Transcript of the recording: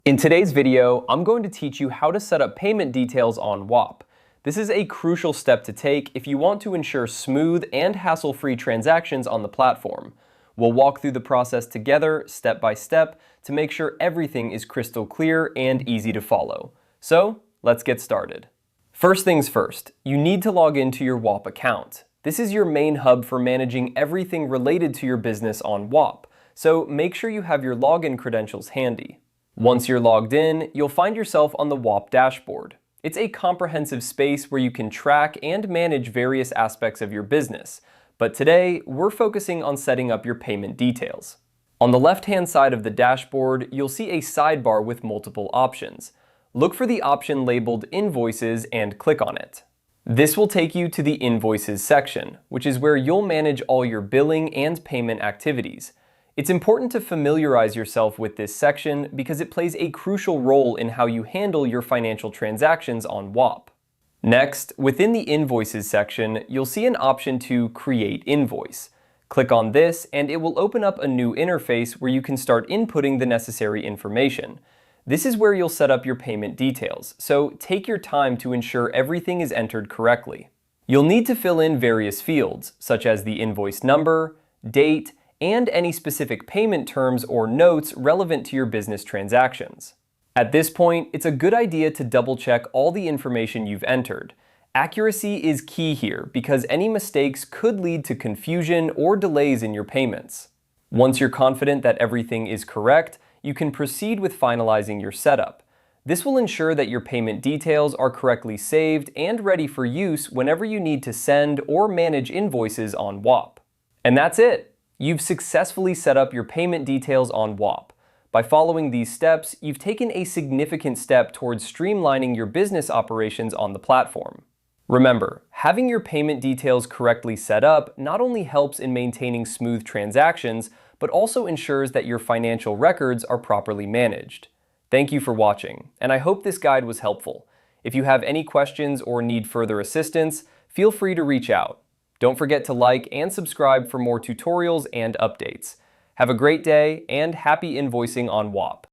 In today's video, I'm going to teach you how to set up payment details on Whop. This is a crucial step to take if you want to ensure smooth and hassle-free transactions on the platform. We'll walk through the process together, step by step, to make sure everything is crystal clear and easy to follow. So, let's get started. First things first, you need to log into your Whop account. This is your main hub for managing everything related to your business on Whop, so make sure you have your login credentials handy. Once you're logged in, you'll find yourself on the Whop dashboard. It's a comprehensive space where you can track and manage various aspects of your business, but today we're focusing on setting up your payment details. On the left-hand side of the dashboard, you'll see a sidebar with multiple options. Look for the option labeled Invoices and click on it. This will take you to the Invoices section, which is where you'll manage all your billing and payment activities. It's important to familiarize yourself with this section because it plays a crucial role in how you handle your financial transactions on Whop. Next, within the Invoices section, you'll see an option to Create Invoice. Click on this and it will open up a new interface where you can start inputting the necessary information. This is where you'll set up your payment details, so take your time to ensure everything is entered correctly. You'll need to fill in various fields, such as the invoice number, date, and any specific payment terms or notes relevant to your business transactions. At this point, it's a good idea to double-check all the information you've entered. Accuracy is key here because any mistakes could lead to confusion or delays in your payments. Once you're confident that everything is correct, you can proceed with finalizing your setup. This will ensure that your payment details are correctly saved and ready for use whenever you need to send or manage invoices on Whop. And that's it! You've successfully set up your payment details on Whop. By following these steps, you've taken a significant step towards streamlining your business operations on the platform. Remember, having your payment details correctly set up not only helps in maintaining smooth transactions, but also ensures that your financial records are properly managed. Thank you for watching, and I hope this guide was helpful. If you have any questions or need further assistance, feel free to reach out. Don't forget to like and subscribe for more tutorials and updates. Have a great day and happy invoicing on Whop.